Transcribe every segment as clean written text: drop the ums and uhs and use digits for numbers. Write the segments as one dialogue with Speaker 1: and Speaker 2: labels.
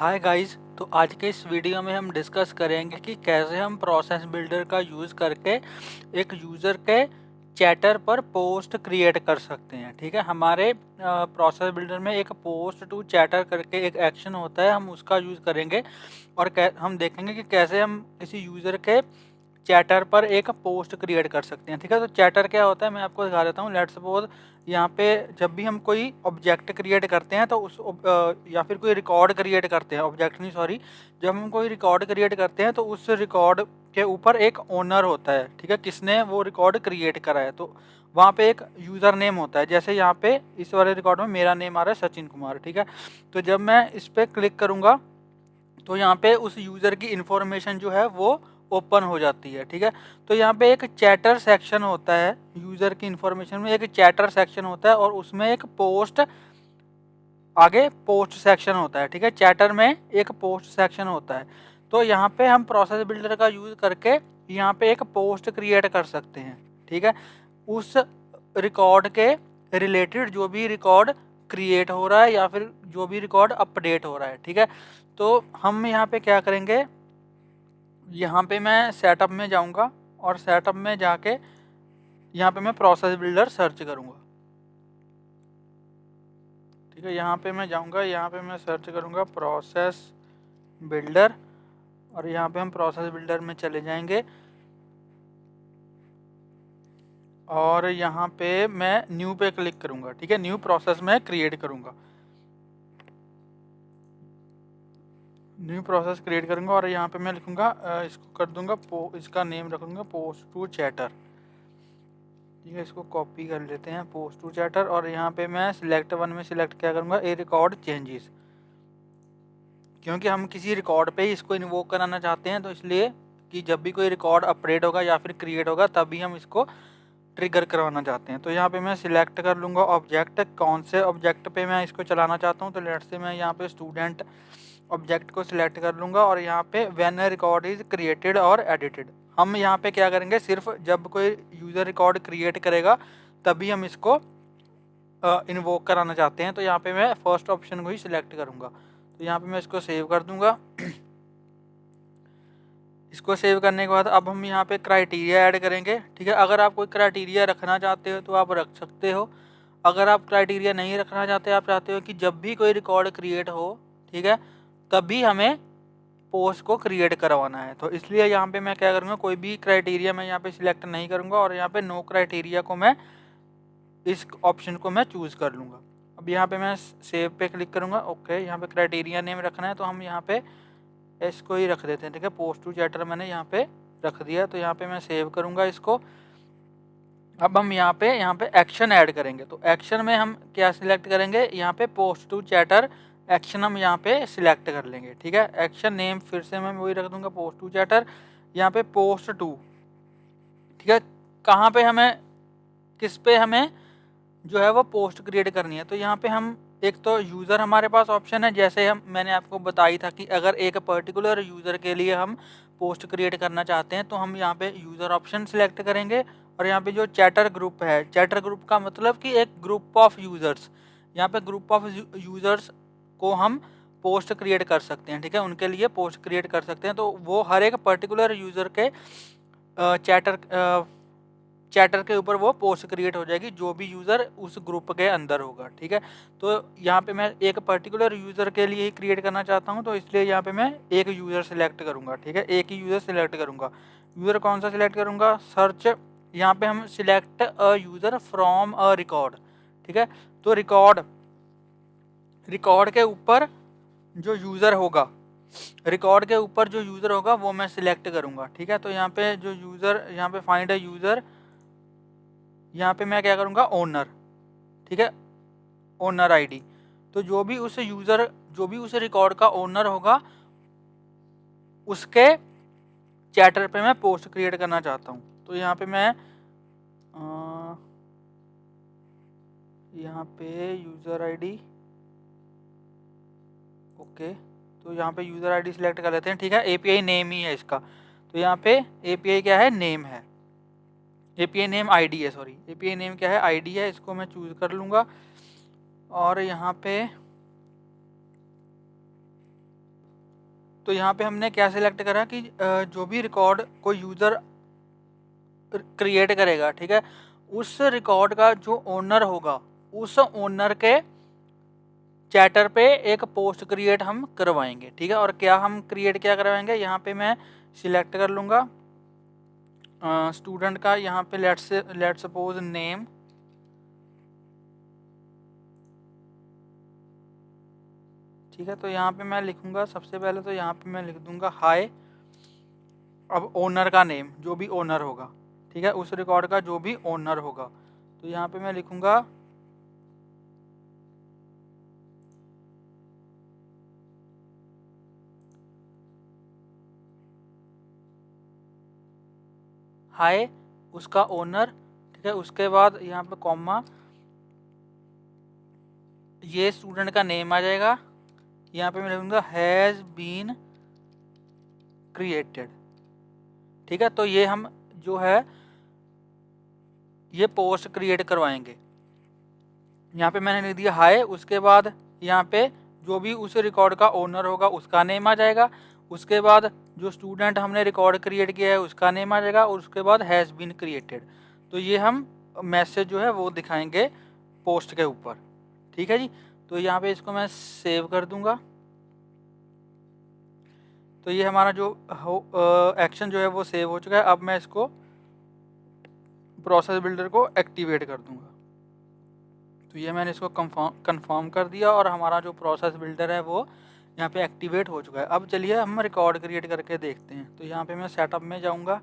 Speaker 1: Hi guys. तो आज के इस वीडियो में हम डिस्कस करेंगे कि कैसे हम प्रोसेस बिल्डर का यूज़ करके एक यूज़र के चैटर पर पोस्ट क्रिएट कर सकते हैं। ठीक है, हमारे प्रोसेस बिल्डर में एक पोस्ट टू चैटर करके एक एक्शन होता है, हम उसका यूज़ करेंगे और हम देखेंगे कि कैसे हम किसी यूज़र के चैटर पर एक पोस्ट क्रिएट कर सकते हैं। ठीक है, तो चैटर क्या होता है मैं आपको दिखा देता हूँ। लेट्स सपोज यहाँ पे जब भी हम कोई ऑब्जेक्ट क्रिएट करते हैं तो या फिर कोई रिकॉर्ड क्रिएट करते हैं, ऑब्जेक्ट नहीं सॉरी, जब हम कोई रिकॉर्ड क्रिएट करते हैं तो उस रिकॉर्ड के ऊपर एक ओनर होता है। ठीक है, किसने वो रिकॉर्ड क्रिएट करा है, तो वहाँ पे एक यूज़र नेम होता है। जैसे यहाँ पे इस वाले रिकॉर्ड में मेरा नेम आ रहा है सचिन कुमार। ठीक है, तो जब मैं इस पर क्लिक करूँगा तो यहाँ पे उस यूज़र की इन्फॉर्मेशन जो है वो ओपन हो जाती है। ठीक है, तो यहाँ पे एक चैटर सेक्शन होता है, यूज़र की इन्फॉर्मेशन में एक चैटर सेक्शन होता है और उसमें एक पोस्ट, आगे पोस्ट सेक्शन होता है। ठीक है, चैटर में एक पोस्ट सेक्शन होता है। तो यहाँ पे हम प्रोसेस बिल्डर का यूज़ करके यहाँ पे एक पोस्ट क्रिएट कर सकते हैं। ठीक है, उस रिकॉर्ड के रिलेटेड जो भी रिकॉर्ड क्रिएट हो रहा है या फिर जो भी रिकॉर्ड अपडेट हो रहा है। ठीक है, तो हम यहाँ पे क्या करेंगे, यहाँ पे मैं सेटअप में जाऊँगा और सेटअप में जाके यहाँ पे मैं प्रोसेस बिल्डर सर्च करूँगा। ठीक है, यहाँ पे मैं जाऊँगा, यहाँ पे मैं सर्च करूँगा प्रोसेस बिल्डर और यहाँ पे हम प्रोसेस बिल्डर में चले जाएंगे और यहाँ पे मैं न्यू पे क्लिक करूँगा। ठीक है, न्यू प्रोसेस में क्रिएट करूँगा, न्यू प्रोसेस क्रिएट करूँगा और यहाँ पे मैं लिखूँगा, इसको कर दूँगा इसका नेम रखूँगा पोस्ट टू चैटर। ठीक है, इसको कॉपी कर लेते हैं पोस्ट टू चैटर और यहाँ पे मैं सिलेक्ट वन में सिलेक्ट क्या करूँगा, ए रिकॉर्ड चेंजेस, क्योंकि हम किसी रिकॉर्ड पे ही इसको इन्वोक कराना चाहते हैं। तो इसलिए कि जब भी कोई रिकॉर्ड अपडेट होगा या फिर क्रिएट होगा तभी हम इसको ट्रिगर करवाना चाहते हैं। तो यहाँ पे मैं सिलेक्ट कर लूँगा ऑब्जेक्ट, कौन से ऑब्जेक्ट पे मैं इसको चलाना चाहता हूँ। तो लेट से मैं यहाँ पे स्टूडेंट ऑब्जेक्ट को सिलेक्ट कर लूँगा और यहाँ पे when a record is created और एडिटेड, हम यहाँ पे क्या करेंगे, सिर्फ जब कोई यूज़र रिकॉर्ड क्रिएट करेगा तभी हम इसको इन्वोक कराना चाहते हैं। तो यहाँ पे मैं फर्स्ट ऑप्शन को ही सिलेक्ट करूँगा। तो यहाँ पे मैं इसको सेव कर दूँगा। इसको सेव करने के बाद अब हम यहाँ पे क्राइटेरिया ऐड करेंगे। ठीक है, अगर आप कोई क्राइटेरिया रखना चाहते हो तो आप रख सकते हो। अगर आप क्राइटेरिया नहीं रखना चाहते, आप चाहते हो कि जब भी कोई रिकॉर्ड क्रिएट हो, ठीक है, तभी हमें पोस्ट को क्रिएट करवाना है, तो इसलिए यहाँ पे मैं क्या करूँगा, कोई भी क्राइटेरिया मैं यहाँ पे सिलेक्ट नहीं करूँगा और यहाँ पे नो क्राइटेरिया को मैं, इस ऑप्शन को मैं चूज़ कर लूँगा। अब यहाँ पे मैं सेव पे क्लिक करूँगा। ओके, यहाँ पे क्राइटेरिया नेम रखना है तो हम यहाँ पे इसको ही रख देते हैं। ठीक है, पोस्ट टू चैटर मैंने यहाँ पे रख दिया, तो यहाँ पे मैं सेव करूँगा इसको। अब हम यहाँ पे एक्शन ऐड करेंगे। तो एक्शन में हम क्या सिलेक्ट करेंगे, यहाँ पे पोस्ट टू चैटर एक्शन हम यहाँ पे सिलेक्ट कर लेंगे। ठीक है, एक्शन नेम फिर से मैं वही रख दूँगा पोस्ट टू चैटर, यहाँ पे पोस्ट टू। ठीक है, कहाँ पे हमें, किस पे हमें जो है वो पोस्ट क्रिएट करनी है। तो यहाँ पे हम एक तो यूज़र हमारे पास ऑप्शन है, जैसे मैंने आपको बताई था कि अगर एक पर्टिकुलर यूज़र के लिए हम पोस्ट क्रिएट करना चाहते हैं तो हम यहाँ पे यूज़र ऑप्शन सिलेक्ट करेंगे और यहाँ पे जो चैटर ग्रुप है, चैटर ग्रुप का मतलब कि एक ग्रुप ऑफ यूज़र्स, यहाँ पे ग्रुप ऑफ यूज़र्स को हम पोस्ट क्रिएट कर सकते हैं। ठीक है, उनके लिए पोस्ट क्रिएट कर सकते हैं, तो वो हर एक पर्टिकुलर यूज़र के चैटर के ऊपर वो पोस्ट क्रिएट हो जाएगी, जो भी यूज़र उस ग्रुप के अंदर होगा। ठीक है, तो यहाँ पे मैं एक पर्टिकुलर यूज़र के लिए ही क्रिएट करना चाहता हूँ, तो इसलिए यहाँ पे मैं एक यूज़र सिलेक्ट करूँगा। ठीक है, एक ही यूज़र सिलेक्ट करूँगा। यूज़र कौन सा सिलेक्ट करूँगा, सर्च, यहाँ पे हम select a user from a record. ठीक है, तो रिकॉर्ड के ऊपर जो यूज़र होगा, रिकॉर्ड के ऊपर जो यूज़र होगा वो मैं सिलेक्ट करूँगा। ठीक है, तो यहाँ पे जो यूज़र, यहाँ पे फाइंड अ यूज़र, यहाँ पे मैं क्या करूँगा, ओनर। ठीक है, ओनर आईडी, तो जो भी उस यूज़र, जो भी उस रिकॉर्ड का ओनर होगा उसके चैटर पे मैं पोस्ट क्रिएट करना चाहता हूँ। तो यहाँ पे मैं यहाँ पे यूज़र आईडी, ओके, तो यहाँ पे यूज़र आईडी सिलेक्ट कर लेते हैं। ठीक है, एपीआई नेम ही है इसका, तो यहाँ पे एपीआई क्या है, नेम है, एपीआई नेम आईडी है, सॉरी, एपीआई नेम क्या है, आईडी है, इसको मैं चूज़ कर लूँगा और यहाँ पे तो यहाँ पे हमने क्या सिलेक्ट करा कि जो भी रिकॉर्ड कोई यूज़र क्रिएट करेगा, ठीक है, उस रिकॉर्ड का जो ओनर होगा उस ओनर के चैटर पे एक पोस्ट क्रिएट हम करवाएंगे, ठीक है। और क्या हम क्रिएट क्या करवाएंगे, यहाँ पे मैं सिलेक्ट कर लूँगा स्टूडेंट का, यहाँ पे लेट सपोज नेम, ठीक है। तो यहाँ पे मैं लिखूँगा सबसे पहले, तो यहाँ पे मैं लिख दूँगा हाय। अब ओनर का नेम, जो भी ओनर होगा, ठीक है, उस रिकॉर्ड का जो भी ओनर होगा, तो यहाँ पे मैं लिखूँगा हाय उसका ओनर, ठीक है। उसके बाद यहाँ पे कॉमा, ये स्टूडेंट का नेम आ जाएगा, यहाँ पे मैं लिखूँगा हैज़ बीन क्रिएटेड, ठीक है। तो ये हम जो है ये पोस्ट क्रिएट करवाएंगे। यहाँ पे मैंने लिख दिया हाय, उसके बाद यहाँ पे जो भी उस रिकॉर्ड का ओनर होगा उसका नेम आ जाएगा, उसके बाद जो स्टूडेंट हमने रिकॉर्ड क्रिएट किया है उसका नेम आ जाएगा, और उसके बाद हैज़ बीन क्रिएटेड। तो ये हम मैसेज जो है वो दिखाएंगे पोस्ट के ऊपर, ठीक है जी। तो यहाँ पे इसको मैं सेव कर दूंगा। तो ये हमारा जो एक्शन जो है वो सेव हो चुका है। अब मैं इसको प्रोसेस बिल्डर को एक्टिवेट कर दूंगा। तो ये मैंने इसको कंफर्म कर दिया और हमारा जो प्रोसेस बिल्डर है वो यहाँ पे एक्टिवेट हो चुका है। अब चलिए हम रिकॉर्ड क्रिएट करके देखते हैं। तो यहाँ पे मैं सेटअप में जाऊँगा।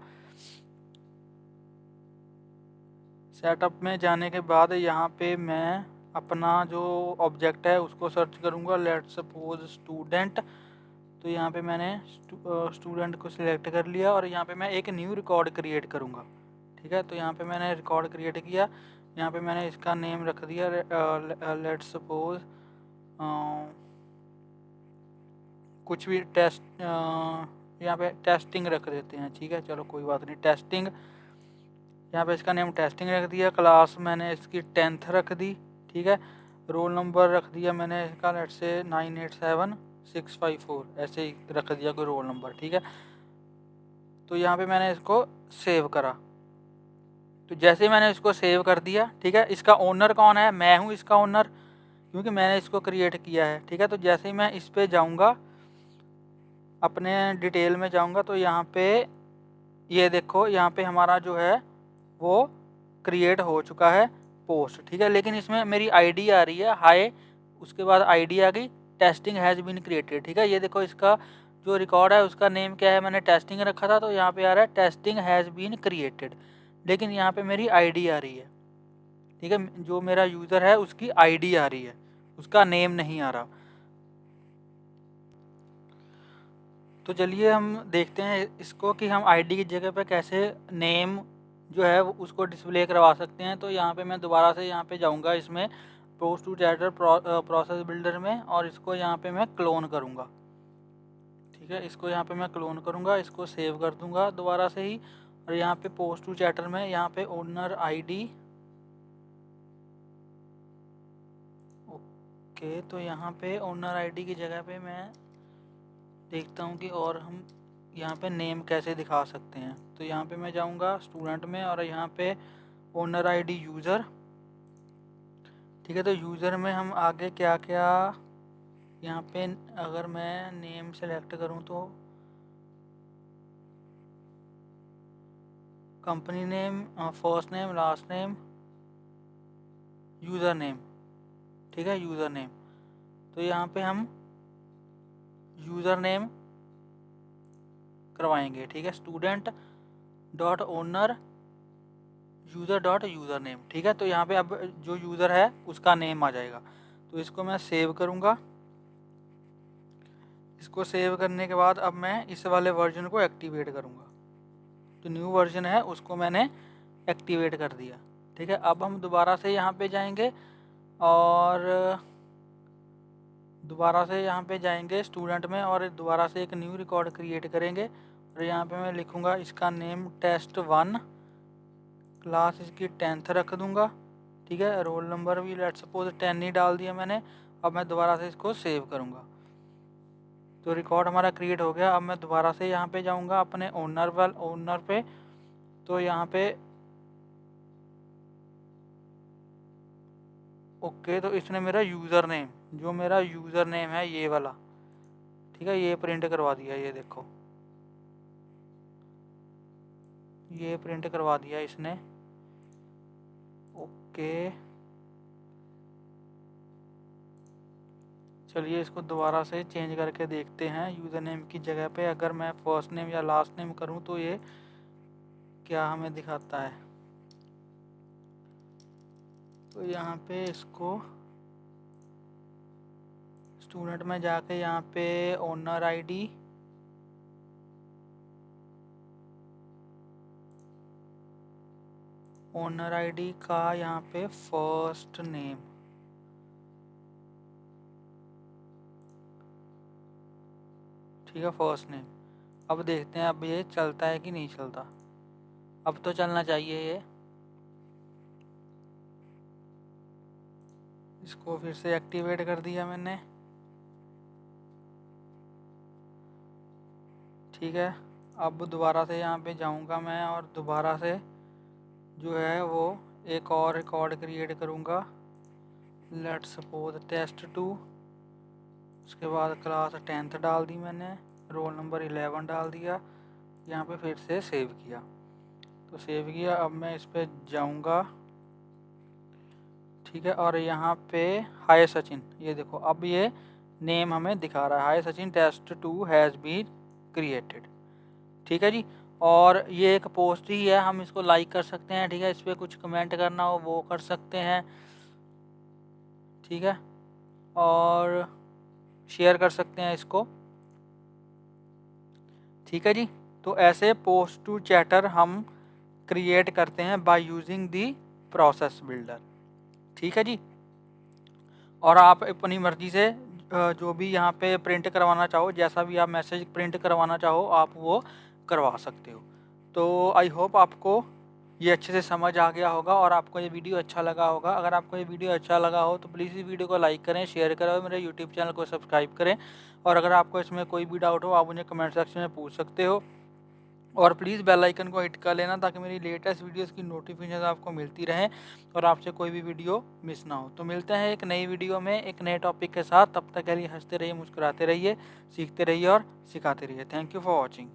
Speaker 1: सेटअप में जाने के बाद यहाँ पे मैं अपना जो ऑब्जेक्ट है उसको सर्च करूँगा, लेट्स सपोज स्टूडेंट। तो यहाँ पे मैंने स्टूडेंट को सिलेक्ट कर लिया और यहाँ पे मैं एक न्यू रिकॉर्ड क्रिएट करूँगा, ठीक है। तो यहाँ पे मैंने रिकॉर्ड क्रिएट किया, यहाँ पे मैंने इसका नेम रख दिया लेट्स सपोज कुछ भी टेस्ट, यहाँ पे टेस्टिंग रख देते हैं, ठीक है। चलो कोई बात नहीं, टेस्टिंग, यहाँ पे इसका नेम टेस्टिंग रख दिया। क्लास मैंने इसकी 10th रख दी, ठीक है। रोल नंबर रख दिया मैंने इसका लेट्स से 987654, ऐसे ही रख दिया कोई रोल नंबर, ठीक है। तो यहाँ पे मैंने इसको सेव करा। तो जैसे ही मैंने इसको सेव कर दिया, ठीक है, इसका ओनर कौन है, मैं हूँ इसका ओनर, क्योंकि मैंने इसको क्रिएट किया है, ठीक है। तो जैसे ही मैं इस पर जाऊँगा, अपने डिटेल में जाऊँगा, तो यहाँ पे ये देखो, यहाँ पे हमारा जो है वो क्रिएट हो चुका है पोस्ट, ठीक है। लेकिन इसमें मेरी आईडी आ रही है हाय, उसके बाद आईडी आ गई टेस्टिंग हैज़ बीन क्रिएटेड, ठीक है। ये देखो इसका जो रिकॉर्ड है उसका नेम क्या है, मैंने टेस्टिंग रखा था, तो यहाँ पे आ रहा है टेस्टिंग हैज़ बीन क्रिएटेड, लेकिन यहाँ पे मेरी आईडी आ रही है, ठीक है। जो मेरा यूज़र है उसकी आईडी आ रही है, उसका नेम नहीं आ रहा। तो चलिए हम देखते हैं इसको कि हम आईडी की जगह पे कैसे नेम जो है वो उसको डिस्प्ले करवा सकते हैं। तो यहाँ पे मैं दोबारा से यहाँ पे जाऊँगा इसमें post to chatter process builder में, और इसको यहाँ पे मैं क्लोन करूँगा, ठीक है। इसको यहाँ पे मैं क्लोन करूँगा, इसको सेव कर दूँगा दोबारा से ही, और यहाँ पे पोस्ट टू चैटर में यहाँ पे ओनर आईडी, ओके। तो यहाँ पे ओनर आईडी की जगह पे मैं देखता हूँ कि और हम यहाँ पे नेम कैसे दिखा सकते हैं। तो यहाँ पे मैं जाऊँगा स्टूडेंट में, और यहाँ पे ओनर आईडी यूज़र, ठीक है। तो यूज़र में हम आगे क्या क्या, यहाँ पे अगर मैं नेम सेलेक्ट करूँ तो company name, first name, last name, user name, ठीक है, यूज़र नेम। तो यहाँ पे हम यूज़र नेम करवाएंगे, ठीक है, student dot owner user dot user name, ठीक है। तो यहाँ पे अब जो यूज़र है उसका नेम आ जाएगा। तो इसको मैं सेव करूँगा। इसको सेव करने के बाद अब मैं इस वाले वर्जन को एक्टिवेट करूँगा। जो न्यू वर्जन है उसको मैंने एक्टिवेट कर दिया, ठीक है। अब हम दोबारा से यहाँ पे जाएंगे और दोबारा से यहाँ पे जाएंगे स्टूडेंट में, और दोबारा से एक न्यू रिकॉर्ड क्रिएट करेंगे, और यहाँ पे मैं लिखूँगा इसका नेम test1, क्लास इसकी 10th रख दूँगा, ठीक है। रोल नंबर भी लेट्स सपोज 10 ही डाल दिया मैंने। अब मैं दोबारा से इसको सेव करूँगा। तो रिकॉर्ड हमारा क्रिएट हो गया। अब मैं दोबारा से यहाँ पे जाऊँगा अपने ओनर पे, तो यहाँ पे ओके, तो इसने मेरा यूज़र नेम, जो मेरा यूज़र नेम है ये वाला, ठीक है, ये प्रिंट करवा दिया। ये देखो, ये प्रिंट करवा दिया इसने। ओके, चलिए इसको दोबारा से चेंज करके देखते हैं। यूज़र नेम की जगह पे अगर मैं फर्स्ट नेम या लास्ट नेम करूं तो ये क्या हमें दिखाता है। तो यहाँ पे इसको स्टूडेंट में जाके यहाँ पे ओनर आईडी, का यहाँ पे फर्स्ट नेम, ठीक है, फर्स्ट नेम। अब देखते हैं अब ये चलता है कि नहीं चलता। अब तो चलना चाहिए ये। इसको फिर से एक्टिवेट कर दिया मैंने, ठीक है। अब दोबारा से यहाँ पे जाऊँगा मैं और दोबारा से जो है वो एक और रिकॉर्ड क्रिएट करूँगा। Let's suppose test2। उसके बाद क्लास 10th डाल दी मैंने, रोल नंबर 11 डाल दिया। यहाँ पे फिर से सेव किया, तो सेव किया। अब मैं इस पर जाऊँगा, ठीक है, और यहाँ पे हाय सचिन, ये देखो अब ये नेम हमें दिखा रहा है, hi Sachin test2 has been created, ठीक है जी। और ये एक पोस्ट ही है, हम इसको लाइक कर सकते हैं, ठीक है, इस पर कुछ कमेंट करना हो वो कर सकते हैं, ठीक है, और शेयर कर सकते हैं इसको, ठीक है जी। तो ऐसे पोस्ट टू चैटर हम क्रिएट करते हैं by using the process builder, ठीक है जी। और आप अपनी मर्जी से जो भी यहाँ पे प्रिंट करवाना चाहो, जैसा भी आप मैसेज प्रिंट करवाना चाहो आप वो करवा सकते हो। तो आई होप आपको ये अच्छे से समझ आ गया होगा और आपको ये वीडियो अच्छा लगा होगा। अगर आपको ये वीडियो अच्छा लगा हो तो प्लीज़ इस वीडियो को लाइक करें, शेयर करें और मेरे यूट्यूब चैनल को सब्सक्राइब करें। और अगर आपको इसमें कोई भी डाउट हो आप मुझे कमेंट सेक्शन में पूछ सकते हो। और प्लीज़ बेल आइकन को हिट कर लेना ताकि मेरी लेटेस्ट वीडियोस की नोटिफिकेशन आपको मिलती रहे और आपसे कोई भी वीडियो मिस ना हो। तो मिलते हैं एक नई वीडियो में एक नए टॉपिक के साथ। तब तक के लिए हंसते रहिए, मुस्कुराते रहिए, सीखते रहिए और सिखाते रहिए। Thank you for watching.